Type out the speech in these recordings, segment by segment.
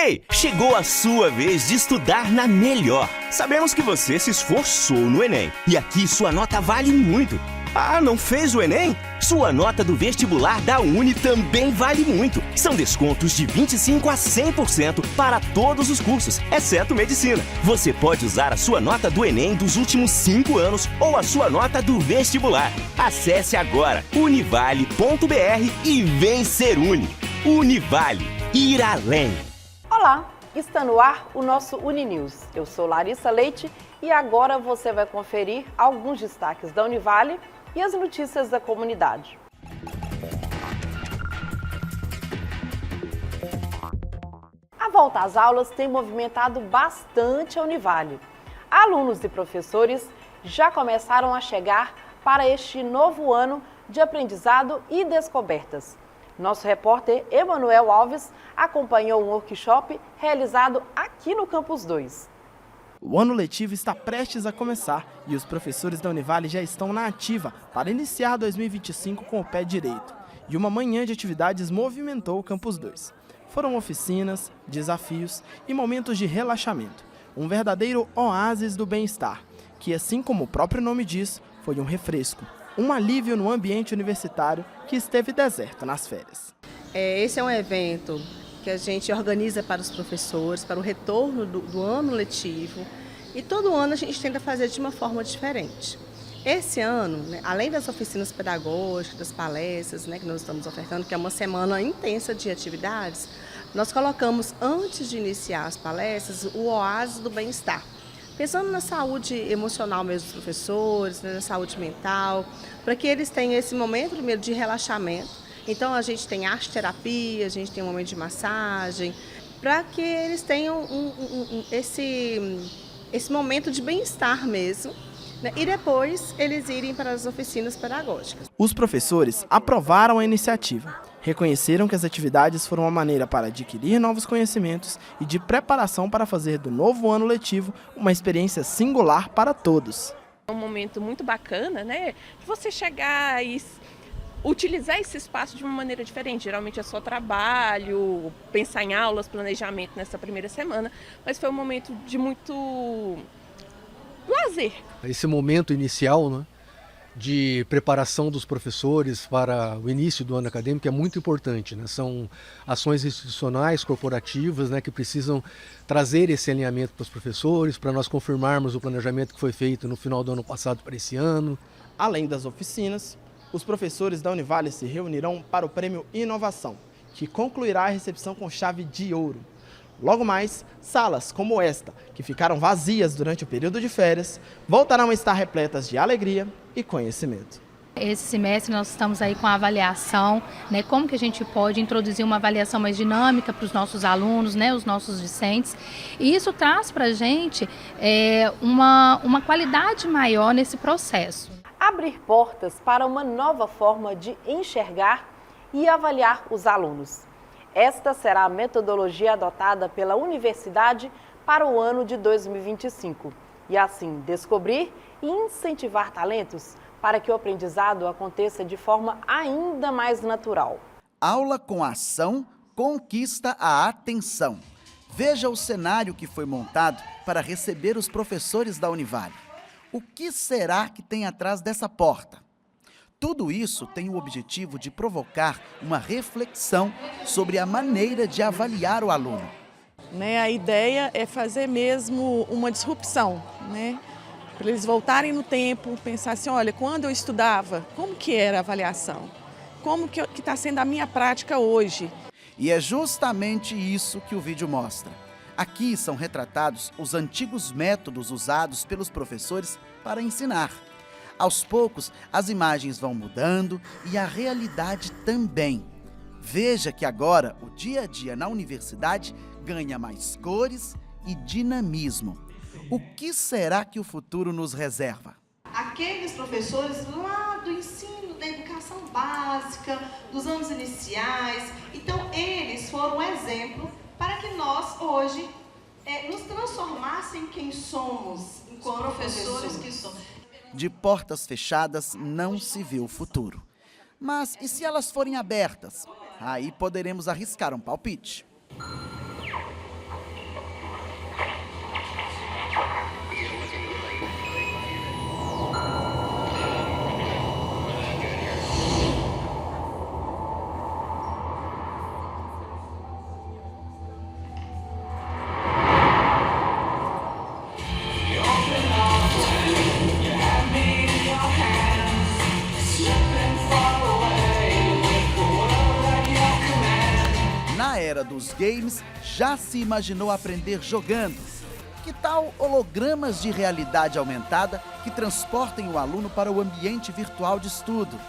Ei, chegou a sua vez de estudar na Melhor. Sabemos que você se esforçou no Enem e aqui sua nota vale muito. Ah, não fez o Enem? Sua nota do vestibular da Uni também vale muito. São descontos de 25% a 100% para todos os cursos, exceto medicina. Você pode usar a sua nota do Enem dos últimos 5 anos ou a sua nota do vestibular. Acesse agora univale.br e vem ser Uni. Univale. Ir além. Olá, está no ar o nosso Uninews. Eu sou Larissa Leite e agora você vai conferir alguns destaques da Univale e as notícias da comunidade. A volta às aulas tem movimentado bastante a Univale. Alunos e professores já começaram a chegar para este novo ano de aprendizado e descobertas. Nosso repórter Emanuel Alves acompanhou um workshop realizado aqui no Campus 2. O ano letivo está prestes a começar e os professores da Univale já estão na ativa para iniciar 2025 com o pé direito. E uma manhã de atividades movimentou o Campus 2. Foram oficinas, desafios e momentos de relaxamento. Um verdadeiro oásis do bem-estar, que assim como o próprio nome diz, foi um refresco. Um alívio no ambiente universitário que esteve deserto nas férias. Esse é um evento que a gente organiza para os professores, para o retorno do ano letivo. E todo ano a gente tenta fazer de uma forma diferente. Esse ano, né, além das oficinas pedagógicas, das palestras, né, que nós estamos ofertando, que é uma semana intensa de atividades, nós colocamos, antes de iniciar as palestras, o oásis do bem-estar. Pensando na saúde emocional mesmo dos professores, né, na saúde mental, para que eles tenham esse momento primeiro de relaxamento. Então a gente tem arte-terapia, a gente tem um momento de massagem, para que eles tenham esse momento de bem-estar mesmo, né? E depois eles irem para as oficinas pedagógicas. Os professores aprovaram a iniciativa. Reconheceram que as atividades foram uma maneira para adquirir novos conhecimentos e de preparação para fazer do novo ano letivo uma experiência singular para todos. É um momento muito bacana, né? De você chegar e utilizar esse espaço de uma maneira diferente. Geralmente é só trabalho, pensar em aulas, planejamento nessa primeira semana, mas foi um momento de muito lazer. Esse momento inicial, né, de preparação dos professores para o início do ano acadêmico é muito importante, né? São ações institucionais, corporativas, né, que precisam trazer esse alinhamento para os professores, para nós confirmarmos o planejamento que foi feito no final do ano passado para esse ano. Além das oficinas, os professores da Univale se reunirão para o Prêmio Inovação, que concluirá a recepção com chave de ouro. Logo mais, salas como esta, que ficaram vazias durante o período de férias, voltarão a estar repletas de alegria e conhecimento. Esse semestre nós estamos aí com a avaliação, né, como que a gente pode introduzir uma avaliação mais dinâmica para os nossos alunos, né, os nossos discentes. E isso traz para a gente uma qualidade maior nesse processo. Abrir portas para uma nova forma de enxergar e avaliar os alunos. Esta será a metodologia adotada pela universidade para o ano de 2025 e assim descobrir e incentivar talentos para que o aprendizado aconteça de forma ainda mais natural. Aula com ação conquista a atenção. Veja o cenário que foi montado para receber os professores da Univale. O que será que tem atrás dessa porta? Tudo isso tem o objetivo de provocar uma reflexão sobre a maneira de avaliar o aluno. A ideia é fazer mesmo uma disrupção, para eles voltarem no tempo, pensar assim, olha, quando eu estudava, como que era a avaliação? Como que está sendo a minha prática hoje? E é justamente isso que o vídeo mostra. Aqui são retratados os antigos métodos usados pelos professores para ensinar. Aos poucos, as imagens vão mudando e a realidade também. Veja que agora o dia a dia na universidade ganha mais cores e dinamismo. O que será que o futuro nos reserva? Aqueles professores lá do ensino, da educação básica, dos anos iniciais, então eles foram um exemplo para que nós hoje nos transformassem em quem somos, enquanto professores que somos. De portas fechadas não se vê o futuro. Mas e se elas forem abertas? Aí poderemos arriscar um palpite. era dos games, já se imaginou aprender jogando? Que tal hologramas de realidade aumentada que transportem o aluno para o ambiente virtual de estudo?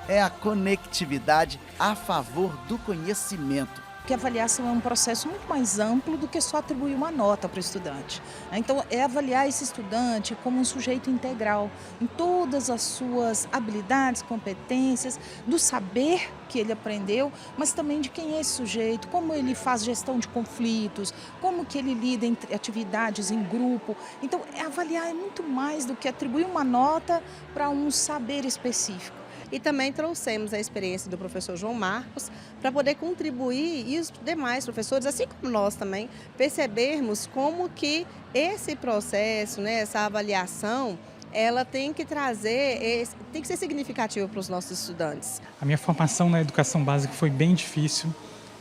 É a conectividade a favor do conhecimento. Porque a avaliação é um processo muito mais amplo do que só atribuir uma nota para o estudante. Então, é avaliar esse estudante como um sujeito integral, em todas as suas habilidades, competências, do saber que ele aprendeu, mas também de quem é esse sujeito, como ele faz gestão de conflitos, como que ele lida entre atividades em grupo. Então, avaliar é muito mais do que atribuir uma nota para um saber específico. E também trouxemos a experiência do professor João Marcos para poder contribuir e os demais professores, assim como nós também, percebermos como que esse processo, né, essa avaliação, ela tem que trazer, tem que ser significativa para os nossos estudantes. A minha formação na educação básica foi bem difícil,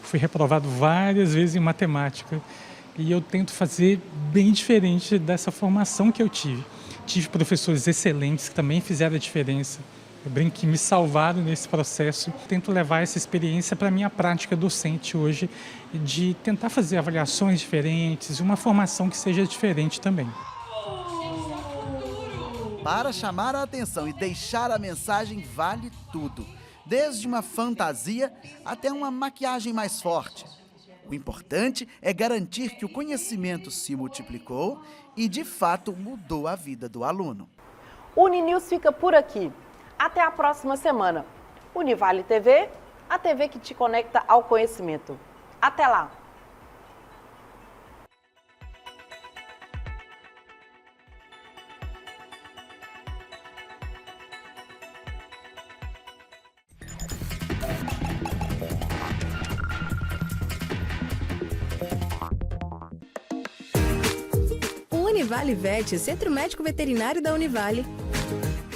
fui reprovado várias vezes em matemática e eu tento fazer bem diferente dessa formação que eu tive. Tive professores excelentes que também fizeram a diferença. Eu brinco que me salvaram nesse processo. Tento levar essa experiência para a minha prática docente hoje, de tentar fazer avaliações diferentes, uma formação que seja diferente também. Para chamar a atenção e deixar a mensagem vale tudo, desde uma fantasia até uma maquiagem mais forte. O importante é garantir que o conhecimento se multiplicou e, de fato, mudou a vida do aluno. O Uninews fica por aqui. Até a próxima semana. Univale TV, a TV que te conecta ao conhecimento. Até lá! O Univale Vet, Centro Médico Veterinário da Univale,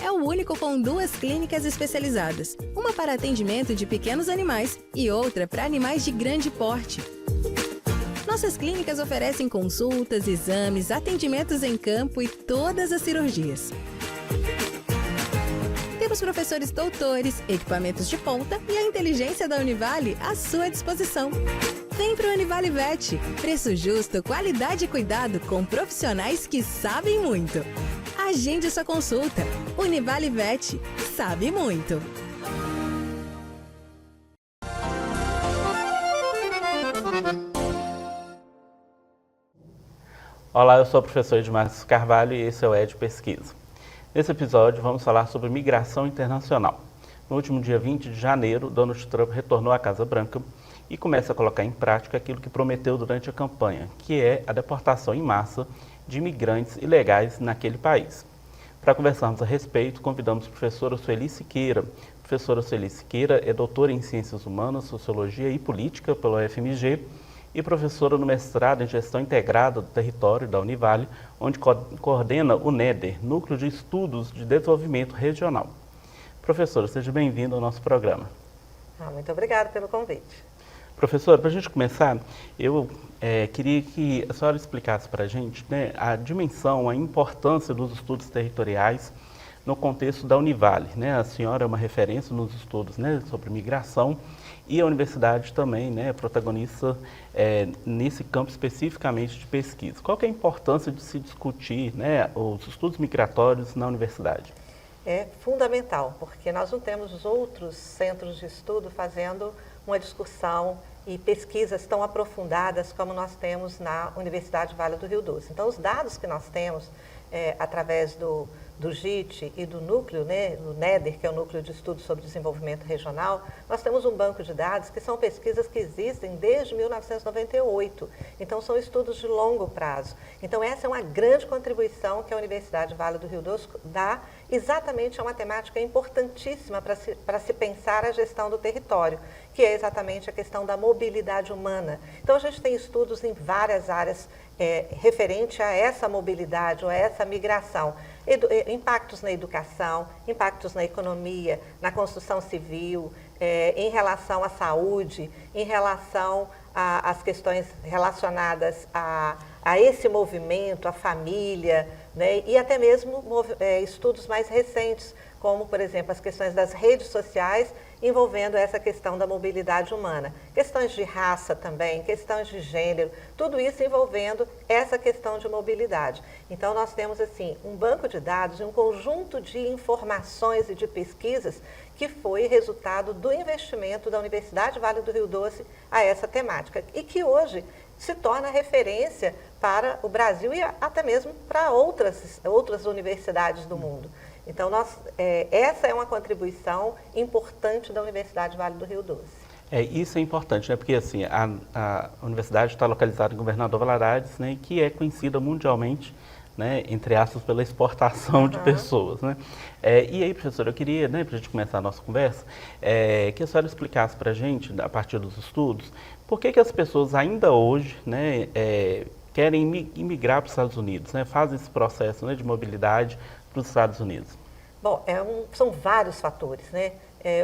é o único com 2 clínicas especializadas, uma para atendimento de pequenos animais e outra para animais de grande porte. Nossas clínicas oferecem consultas, exames, atendimentos em campo e todas as cirurgias. Temos professores doutores, equipamentos de ponta e a inteligência da Univale à sua disposição. Vem para o Univale Vet. Preço justo, qualidade e cuidado com profissionais que sabem muito. Agende sua consulta. Univale Vet. Sabe muito. Olá, eu sou o professor Edmárcio Carvalho e esse é o Ed Pesquisa. Nesse episódio vamos falar sobre migração internacional. No último dia 20 de janeiro, Donald Trump retornou à Casa Branca e começa a colocar em prática aquilo que prometeu durante a campanha, que é a deportação em massa de imigrantes ilegais naquele país. Para conversarmos a respeito, convidamos a professora Sueli Siqueira. A professora Sueli Siqueira é doutora em Ciências Humanas, Sociologia e Política pela UFMG e professora no mestrado em Gestão Integrada do Território da Univale, onde coordena o NEDER, Núcleo de Estudos de Desenvolvimento Regional. Professora, seja bem-vinda ao nosso programa. Muito obrigada pelo convite. Professora, para a gente começar, eu queria que a senhora explicasse para a gente, né, a dimensão, a importância dos estudos territoriais no contexto da Univale, né? A senhora é uma referência nos estudos, né, sobre migração e a universidade também, né, protagonista nesse campo especificamente de pesquisa. Qual que é a importância de se discutir, né, os estudos migratórios na universidade? É fundamental, porque nós não temos outros centros de estudo fazendo uma discussão e pesquisas tão aprofundadas como nós temos na Universidade Vale do Rio Doce. Então, os dados que nós temos através do GIT e do núcleo, né, do NEDER, que é o Núcleo de Estudos sobre Desenvolvimento Regional, nós temos um banco de dados que são pesquisas que existem desde 1998. Então, são estudos de longo prazo. Então, essa é uma grande contribuição que a Universidade Vale do Rio Doce dá exatamente a uma temática importantíssima para se pensar a gestão do território, que é exatamente a questão da mobilidade humana. Então, a gente tem estudos em várias áreas referente a essa mobilidade ou a essa migração. Impactos na educação, impactos na economia, na construção civil, em relação à saúde, em relação às questões relacionadas a esse movimento, à família, né? E até mesmo estudos mais recentes, como, por exemplo, as questões das redes sociais envolvendo essa questão da mobilidade humana. Questões de raça também, questões de gênero, tudo isso envolvendo essa questão de mobilidade. Então, nós temos, assim, um banco de dados, um conjunto de informações e de pesquisas que foi resultado do investimento da Universidade Vale do Rio Doce a essa temática e que hoje se torna referência para o Brasil e até mesmo para outras universidades do mundo. Então, essa é uma contribuição importante da Universidade Vale do Rio Doce. Isso é importante, né? Porque assim, a universidade está localizada em Governador Valadares, né? Que é conhecida mundialmente, né? Entre aspas, pela exportação de pessoas, né? E aí, professora, eu queria, né, para a gente começar a nossa conversa, que a senhora explicasse para a gente, a partir dos estudos, por que as pessoas ainda hoje, né, querem imigrar para os Estados Unidos, né? Fazem esse processo, né, de mobilidade para os Estados Unidos. Bom, são vários fatores, né?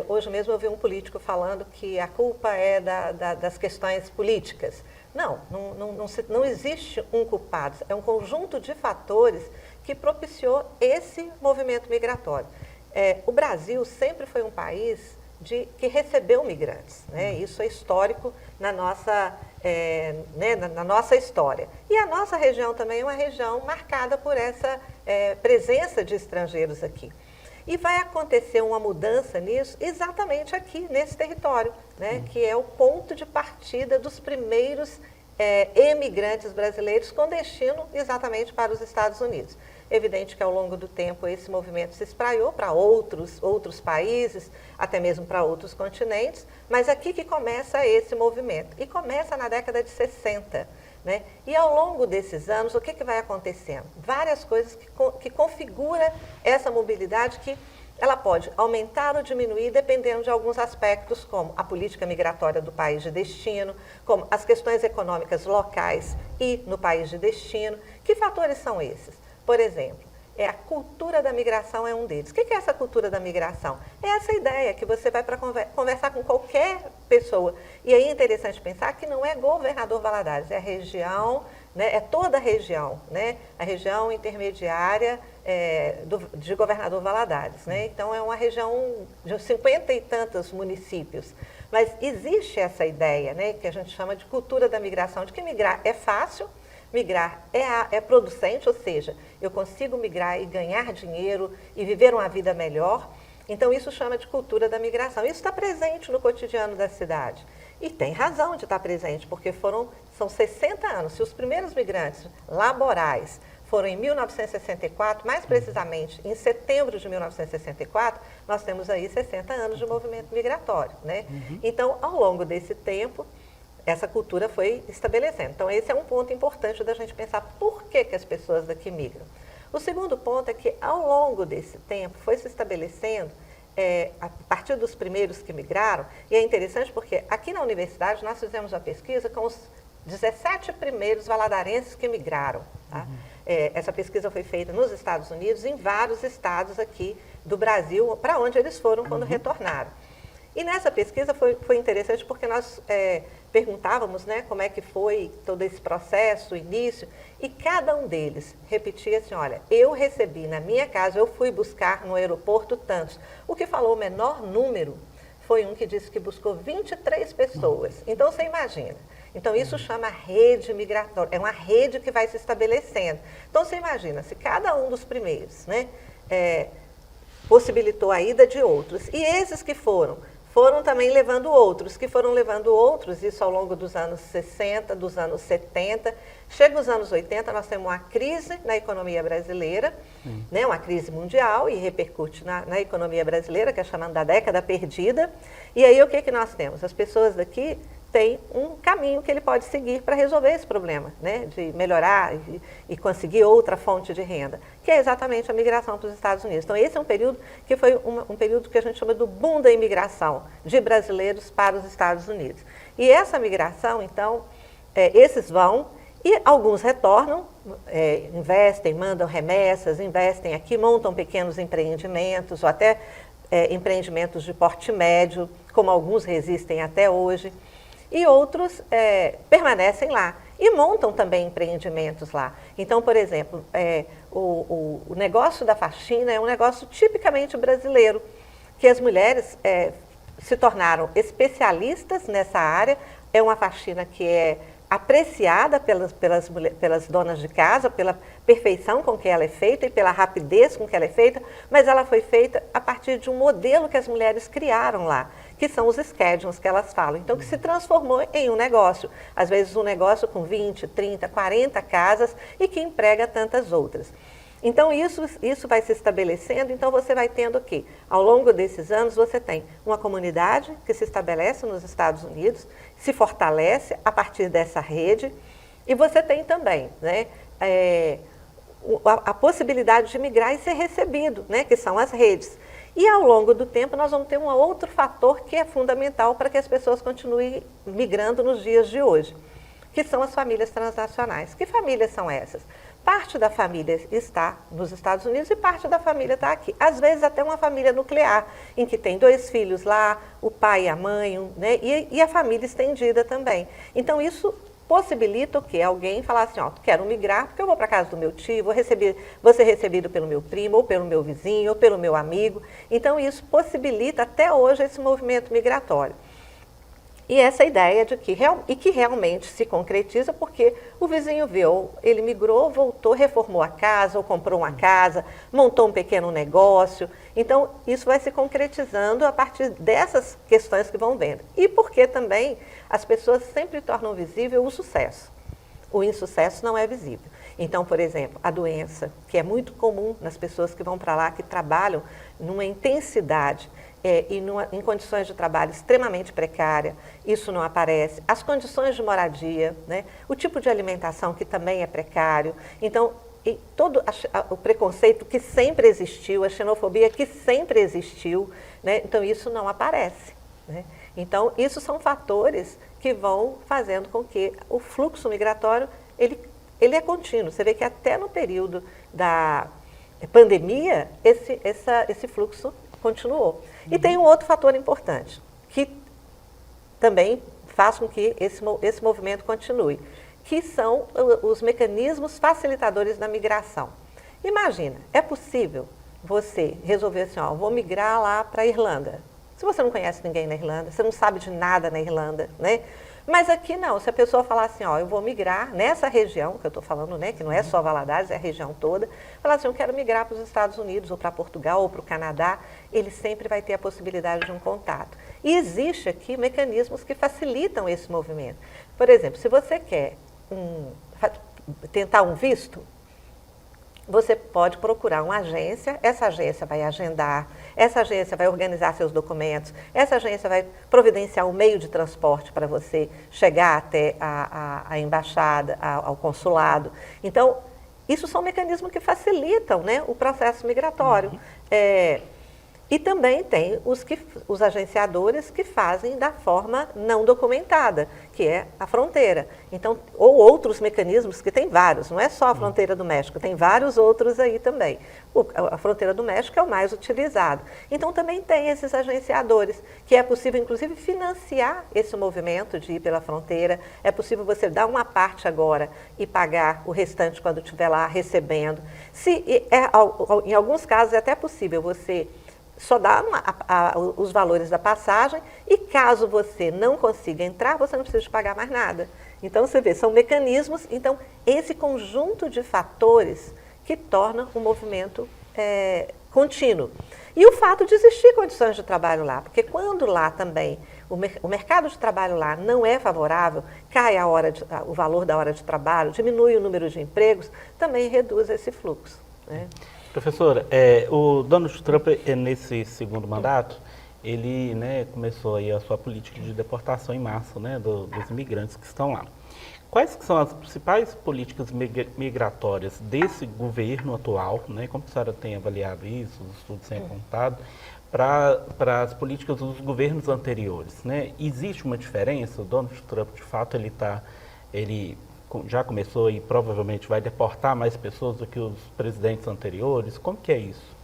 Hoje mesmo eu vi um político falando que a culpa é das questões políticas. Não existe um culpado, é um conjunto de fatores que propiciou esse movimento migratório. O Brasil sempre foi um país que recebeu migrantes, né? Isso é histórico na nossa história. E a nossa região também é uma região marcada por essa presença de estrangeiros aqui. E vai acontecer uma mudança nisso exatamente aqui, nesse território, né? Que é o ponto de partida dos primeiros emigrantes brasileiros com destino exatamente para os Estados Unidos. Evidente que ao longo do tempo esse movimento se espraiou para outros países, até mesmo para outros continentes, mas aqui que começa esse movimento. E começa na década de 60. Né? E ao longo desses anos, o que vai acontecendo? Várias coisas que configuram essa mobilidade que ela pode aumentar ou diminuir dependendo de alguns aspectos, como a política migratória do país de destino, como as questões econômicas locais e no país de destino. Que fatores são esses? Por exemplo, a cultura da migração é um deles. O que é essa cultura da migração? É essa ideia que você vai para conversar com qualquer pessoa. E aí é interessante pensar que não é Governador Valadares, é a região, né, é toda a região, né, a região intermediária de Governador Valadares. Né? Então, é uma região de 50 e tantos municípios. Mas existe essa ideia, né, que a gente chama de cultura da migração, de que migrar é fácil, migrar é producente, ou seja, eu consigo migrar e ganhar dinheiro e viver uma vida melhor. Então, isso chama de cultura da migração. Isso está presente no cotidiano da cidade. E tem razão de estar presente, porque são 60 anos. Se os primeiros migrantes laborais foram em 1964, mais precisamente em setembro de 1964, nós temos aí 60 anos de movimento migratório. Né? Então, ao longo desse tempo, essa cultura foi estabelecendo. Então, esse é um ponto importante da gente pensar por que as pessoas daqui migram. O segundo ponto é que, ao longo desse tempo, foi se estabelecendo, a partir dos primeiros que migraram, e é interessante porque aqui na universidade nós fizemos uma pesquisa com os 17 primeiros valadarenses que migraram. Tá? Essa pesquisa foi feita nos Estados Unidos, em vários estados aqui do Brasil, para onde eles foram quando retornaram. E nessa pesquisa foi interessante porque nós perguntávamos, né, como é que foi todo esse processo, o início, e cada um deles repetia assim, olha, eu recebi na minha casa, eu fui buscar no aeroporto tantos. O que falou o menor número foi um que disse que buscou 23 pessoas. Então, você imagina. Então, isso chama rede migratória, é uma rede que vai se estabelecendo. Então, você imagina, se cada um dos primeiros, né, possibilitou a ida de outros, e esses que foram também levando outros, isso ao longo dos anos 60, dos anos 70. Chega os anos 80, nós temos uma crise na economia brasileira, né, uma crise mundial, e repercute na economia brasileira, que é chamada da década perdida. E aí o que nós temos? As pessoas daqui têm um caminho que ele pode seguir para resolver esse problema, né, de melhorar e conseguir outra fonte de renda, que é exatamente a migração para os Estados Unidos. Então, esse é um período que foi um período que a gente chama do boom da imigração de brasileiros para os Estados Unidos. E essa migração, então, esses vão, e alguns retornam, investem, mandam remessas, investem aqui, montam pequenos empreendimentos, ou até empreendimentos de porte médio, como alguns resistem até hoje. E outros permanecem lá e montam também empreendimentos lá. Então, por exemplo, o negócio da faxina é um negócio tipicamente brasileiro, que as mulheres se tornaram especialistas nessa área. É uma faxina que é apreciada pelas donas de casa, pela perfeição com que ela é feita e pela rapidez com que ela é feita, mas ela foi feita a partir de um modelo que as mulheres criaram lá, que são os schedules que elas falam. Então, que se transformou em um negócio. Às vezes um negócio com 20, 30, 40 casas e que emprega tantas outras. Então, isso vai se estabelecendo, então você vai tendo o quê? Ao longo desses anos, você tem uma comunidade que se estabelece nos Estados Unidos, se fortalece a partir dessa rede, e você tem também, né, a possibilidade de migrar e ser recebido, né, que são as redes. E ao longo do tempo, nós vamos ter um outro fator que é fundamental para que as pessoas continuem migrando nos dias de hoje, que são as famílias transnacionais. Que famílias são essas? Parte da família está nos Estados Unidos e parte da família está aqui. Às vezes até uma família nuclear, em que tem 2 filhos lá, o pai e a mãe, né, e a família estendida também. Então isso possibilita o quê? Alguém falar assim, ó, quero migrar porque eu vou para a casa do meu tio, vou ser recebido pelo meu primo, ou pelo meu vizinho, ou pelo meu amigo. Então isso possibilita até hoje esse movimento migratório. E essa ideia de que realmente se concretiza porque o vizinho viu, ele migrou, voltou, reformou a casa, ou comprou uma casa, montou um pequeno negócio. Então, isso vai se concretizando a partir dessas questões que vão vendo. E porque também as pessoas sempre tornam visível o sucesso. O insucesso não é visível. Então, por exemplo, a doença, que é muito comum nas pessoas que vão para lá, que trabalham numa intensidade, em condições de trabalho extremamente precária, isso não aparece. As condições de moradia, né? O tipo de alimentação que também é precário. Então, todo o preconceito que sempre existiu, a xenofobia que sempre existiu, né? Então isso não aparece, né? Então, isso são fatores que vão fazendo com que o fluxo migratório, ele é contínuo. Você vê que até no período da pandemia, esse fluxo continuou. E tem um outro fator importante, que também faz com que esse movimento continue, que são os mecanismos facilitadores da migração. Imagina, é possível você resolver assim, ó, vou migrar lá para a Irlanda. Se você não conhece ninguém na Irlanda, você não sabe de nada na Irlanda, né? Mas aqui não, se a pessoa falar assim, ó, eu vou migrar nessa região, que eu estou falando, né, que não é só Valadares, é a região toda, falar assim, eu quero migrar para os Estados Unidos, ou para Portugal, ou para o Canadá, ele sempre vai ter a possibilidade de um contato. E existe aqui mecanismos que facilitam esse movimento. Por exemplo, se você quer tentar um visto, você pode procurar uma agência, essa agência vai agendar, essa agência vai organizar seus documentos, essa agência vai providenciar um meio de transporte para você chegar até a embaixada, ao consulado. Então, isso são mecanismos que facilitam, né, o processo migratório. E também tem os agenciadores que fazem da forma não documentada, que é a fronteira. Então, ou outros mecanismos, que tem vários, não é só a fronteira do México, tem vários outros aí também. A fronteira do México é o mais utilizado. Então, também tem esses agenciadores, que é possível, inclusive, financiar esse movimento de ir pela fronteira. É possível você dar uma parte agora e pagar o restante quando estiver lá recebendo. Em alguns casos, é até possível você só dá os valores da passagem e caso você não consiga entrar, você não precisa de pagar mais nada. Então, você vê, são mecanismos, então, esse conjunto de fatores que torna o movimento contínuo. E o fato de existir condições de trabalho lá, porque quando lá também o mercado de trabalho lá não é favorável, cai o valor da hora de trabalho, diminui o número de empregos, também reduz esse fluxo, né? Professora, o Donald Trump, nesse segundo mandato, ele, né, começou aí a sua política de deportação em massa, né, dos imigrantes que estão lá. Quais que são as principais políticas migratórias desse governo atual, né, como a senhora tem avaliado isso, os estudos têm apontado, para as políticas dos governos anteriores, né? Existe uma diferença? O Donald Trump, de fato, ele já começou e provavelmente vai deportar mais pessoas do que os presidentes anteriores? Como que é isso?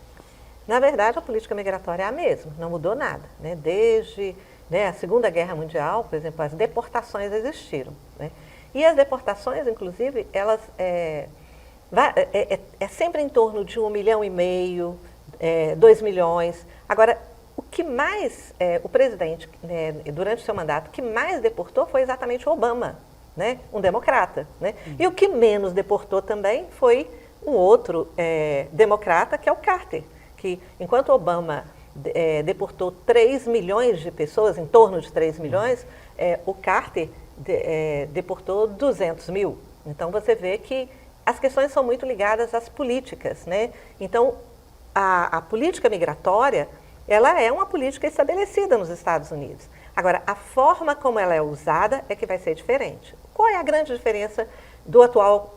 Na verdade, a política migratória é a mesma, não mudou nada, né? Desde a Segunda Guerra Mundial, por exemplo, as deportações existiram, né? E as deportações, inclusive, elas é sempre em torno de 1,5 milhão, 2 milhões. Agora, o que mais, o presidente, durante o seu mandato, que mais deportou foi exatamente Obama, né? Um democrata. Né? E o que menos deportou também foi um outro democrata, que é o Carter, que enquanto Obama deportou 3 milhões de pessoas, em torno de 3 milhões, o Carter deportou 200 mil. Então você vê que as questões são muito ligadas às políticas. Né? Então a política migratória, ela é uma política estabelecida nos Estados Unidos. Agora, a forma como ela é usada é que vai ser diferente. Qual é a grande diferença do atual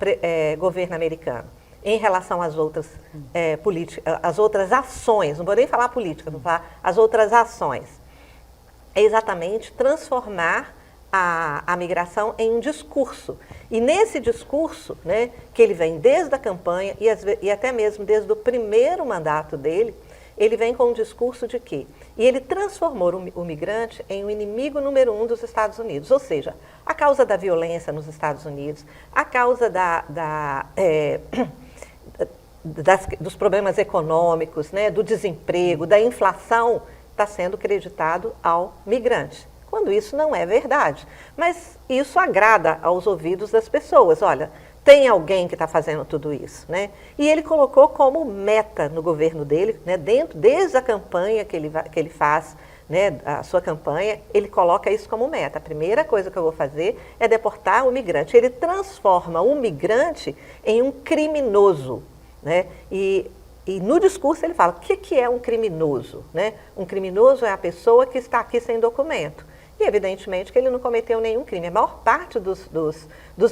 governo americano em relação às outras às outras ações? Não vou nem falar política, vou falar as outras ações. É exatamente transformar a migração em um discurso. E nesse discurso, né, que ele vem desde a campanha e até mesmo desde o primeiro mandato dele, ele vem com um discurso de quê? E ele transformou o migrante em o inimigo número 1 dos Estados Unidos. Ou seja, a causa da violência nos Estados Unidos, a causa dos problemas econômicos, né, do desemprego, da inflação, está sendo creditado ao migrante. Quando isso não é verdade. Mas isso agrada aos ouvidos das pessoas. Olha, tem alguém que está fazendo tudo isso, né? E ele colocou como meta no governo dele, né, desde a campanha que ele faz, né, a sua campanha, ele coloca isso como meta. A primeira coisa que eu vou fazer é deportar o migrante. Ele transforma o migrante em um criminoso, né? E no discurso ele fala, o que é um criminoso? Né? Um criminoso é a pessoa que está aqui sem documento. E, evidentemente, que ele não cometeu nenhum crime. A maior parte dos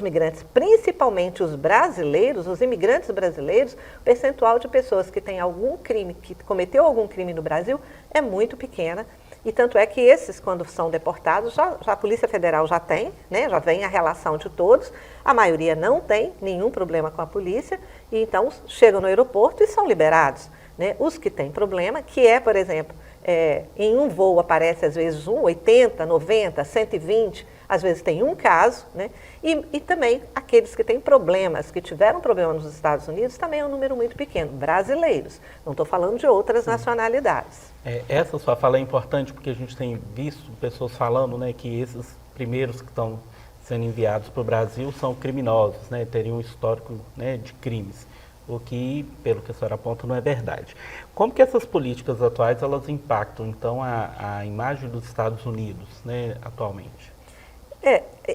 migrantes, principalmente os brasileiros, os imigrantes brasileiros, o percentual de pessoas que têm algum crime, que cometeu algum crime no Brasil, é muito pequena. E tanto é que esses, quando são deportados, já a Polícia Federal já tem, né, já vem a relação de todos. A maioria não tem nenhum problema com a polícia, e então chegam no aeroporto e são liberados. Né? Os que têm problema, que é, por exemplo, em um voo aparece às vezes 80, 90, 120, às vezes tem um caso, né? E também aqueles que têm problemas, que tiveram problema nos Estados Unidos, também é um número muito pequeno, brasileiros, não estou falando de outras nacionalidades. Essa sua fala é importante porque a gente tem visto pessoas falando, né, que esses primeiros que estão sendo enviados para o Brasil são criminosos, né, teriam um histórico, né, de crimes. O que, pelo que a senhora aponta, não é verdade. Como que essas políticas atuais, elas impactam, então, a imagem dos Estados Unidos, né, atualmente?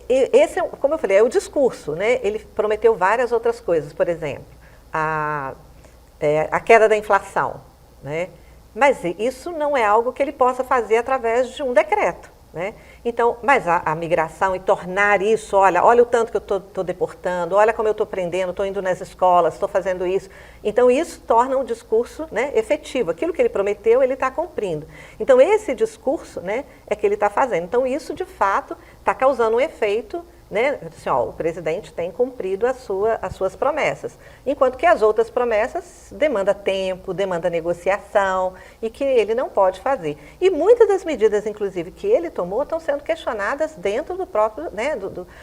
Esse, como eu falei, é o discurso, né? Ele prometeu várias outras coisas, por exemplo, a queda da inflação, né? Mas isso não é algo que ele possa fazer através de um decreto. Né? Então, mas a migração e tornar isso, olha o tanto que eu estou deportando, olha como eu estou prendendo, estou indo nas escolas, estou fazendo isso. Então, isso torna um discurso, né, efetivo. Aquilo que ele prometeu, ele está cumprindo. Então, esse discurso, né, é que ele está fazendo. Então, isso, de fato, está causando um efeito, né? Assim, o presidente tem cumprido as suas promessas, enquanto que as outras promessas demandam tempo, demandam negociação e que ele não pode fazer. E muitas das medidas, inclusive, que ele tomou estão sendo questionadas dentro do próprio, né,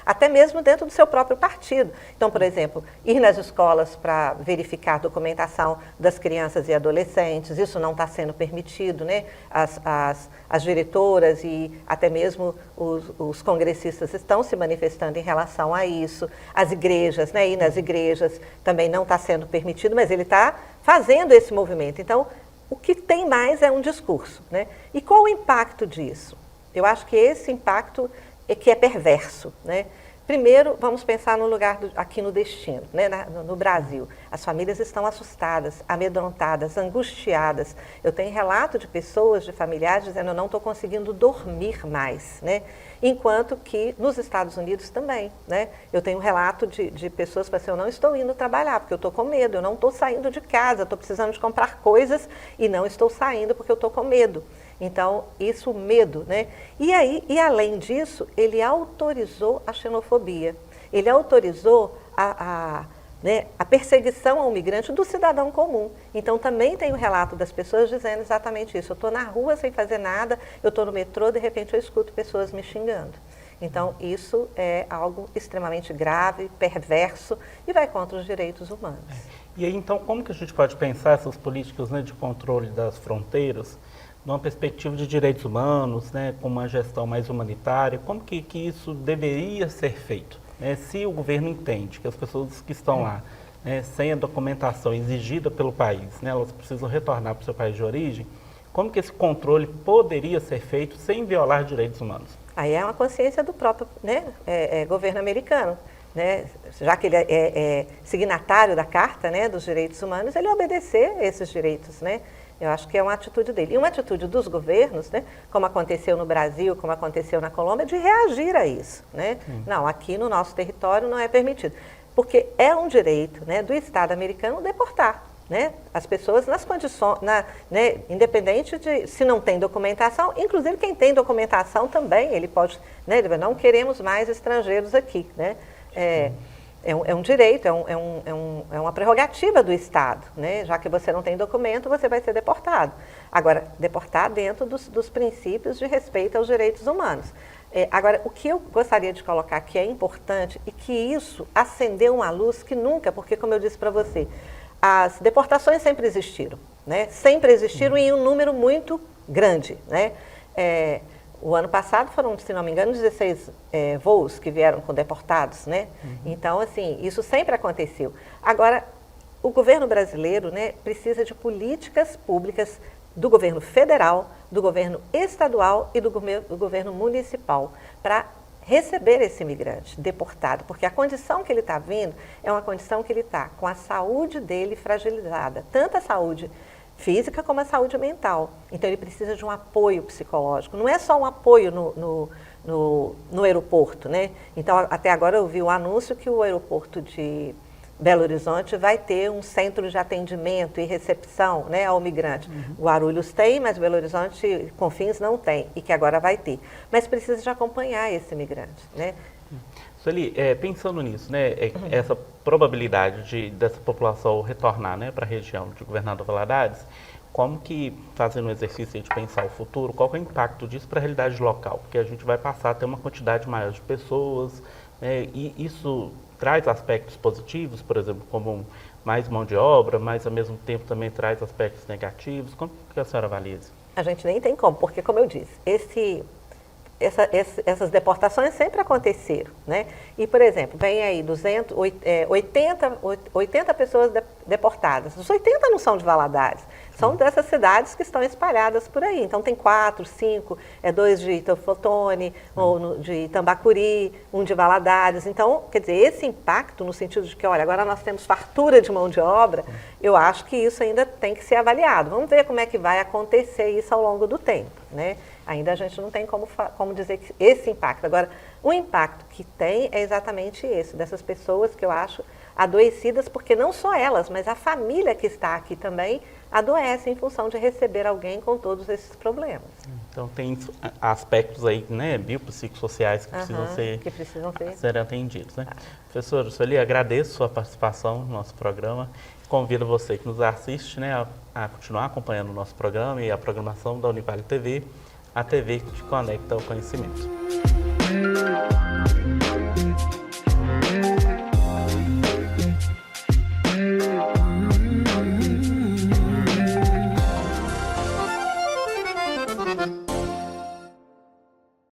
até mesmo dentro do seu próprio partido. Então, por exemplo, ir nas escolas para verificar a documentação das crianças e adolescentes, isso não está sendo permitido, né? As diretoras e até mesmo os congressistas estão se manifestando em relação a isso. As igrejas, né? Ir nas igrejas também não está sendo permitido, mas ele está fazendo esse movimento. Então, o que tem mais é um discurso, né? E qual o impacto disso? Eu acho que esse impacto é que é perverso, né? Primeiro, vamos pensar no lugar aqui no destino, né, no Brasil. As famílias estão assustadas, amedrontadas, angustiadas. Eu tenho relato de pessoas, de familiares, dizendo eu não estou conseguindo dormir mais, né? Enquanto que nos Estados Unidos também, né? Eu tenho relato de pessoas que falam assim, eu não estou indo trabalhar porque eu estou com medo, eu não estou saindo de casa, estou precisando de comprar coisas e não estou saindo porque eu estou com medo. Então, isso, medo, né? E além disso, ele autorizou a xenofobia. Ele autorizou a perseguição ao migrante do cidadão comum. Então, também tem o relato das pessoas dizendo exatamente isso. Eu estou na rua sem fazer nada, eu estou no metrô, de repente eu escuto pessoas me xingando. Então, isso é algo extremamente grave, perverso e vai contra os direitos humanos. E aí, então, como que a gente pode pensar essas políticas, né, de controle das fronteiras numa perspectiva de direitos humanos, né, com uma gestão mais humanitária, como que isso deveria ser feito? Se o governo entende que as pessoas que estão lá, sem a documentação exigida pelo país, elas precisam retornar para o seu país de origem, como que esse controle poderia ser feito sem violar direitos humanos? Aí é uma consciência do próprio governo americano. Já que ele é signatário da Carta, dos Direitos Humanos, ele obedecer esses direitos. Eu acho que é uma atitude dele. E uma atitude dos governos, como aconteceu no Brasil, como aconteceu na Colômbia, de reagir a isso. Não, aqui no nosso território não é permitido. Porque é um direito do Estado americano deportar. As pessoas nas condições, independente de se não tem documentação, inclusive quem tem documentação também, ele pode, não queremos mais estrangeiros aqui. É um direito, é uma prerrogativa do Estado, já que você não tem documento, você vai ser deportado. Agora, deportar dentro dos princípios de respeito aos direitos humanos. Agora, o que eu gostaria de colocar que é importante e que isso acendeu uma luz que nunca, porque como eu disse para você, as deportações sempre existiram, sempre existiram em um número muito grande. O ano passado foram, se não me engano, 16 voos que vieram com deportados, Então, assim, isso sempre aconteceu. Agora, o governo brasileiro, precisa de políticas públicas do governo federal, do governo estadual e do governo municipal para receber esse imigrante deportado, porque a condição que ele está vindo é uma condição que ele está com a saúde dele fragilizada, tanto a saúde física como a saúde mental. Então ele precisa de um apoio psicológico, não é só um apoio no aeroporto, Então até agora eu vi o anúncio que o aeroporto de Belo Horizonte vai ter um centro de atendimento e recepção ao migrante. Guarulhos tem, mas Belo Horizonte, Confins, não tem, e que agora vai ter. Mas precisa de acompanhar esse migrante. Sueli, pensando nisso, essa probabilidade dessa população retornar para a região de Governador Valadares, como que, fazendo um exercício de pensar o futuro, qual é o impacto disso para a realidade local? Porque a gente vai passar a ter uma quantidade maior de pessoas, e isso traz aspectos positivos, por exemplo, como mais mão de obra, mas ao mesmo tempo também traz aspectos negativos. Como que a senhora avalia isso? A gente nem tem como, porque, como eu disse, essas deportações sempre aconteceram, E, por exemplo, vem aí 80 pessoas deportadas. Os 80 não são de Valadares, são dessas cidades que estão espalhadas por aí. Então tem 4, 5, 2 de Teoflotone, ou de Tambacuri, 1 de Valadares. Então, quer dizer, esse impacto no sentido de que, olha, agora nós temos fartura de mão de obra, eu acho que isso ainda tem que ser avaliado. Vamos ver como é que vai acontecer isso ao longo do tempo, Ainda a gente não tem como dizer que esse impacto. Agora, o impacto que tem é exatamente esse, dessas pessoas que eu acho adoecidas, porque não só elas, mas a família que está aqui também adoece em função de receber alguém com todos esses problemas. Então tem aspectos aí, biopsicossociais que precisam ser atendidos. Professora Sueli, agradeço a sua participação no nosso programa. Convido você que nos assiste a continuar acompanhando o nosso programa e a programação da Univale TV, a TV que te conecta ao conhecimento.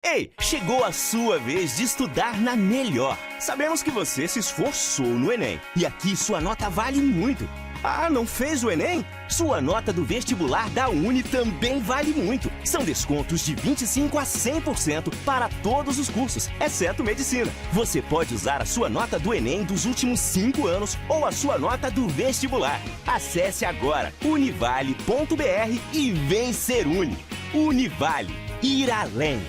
Ei, chegou a sua vez de estudar na Melhor. Sabemos que você se esforçou no Enem e aqui sua nota vale muito. Ah, não fez o Enem? Sua nota do vestibular da Uni também vale muito. São descontos de 25% a 100% para todos os cursos, exceto medicina. Você pode usar a sua nota do Enem dos últimos 5 anos ou a sua nota do vestibular. Acesse agora univale.br e vem ser Uni. Univale. Ir além.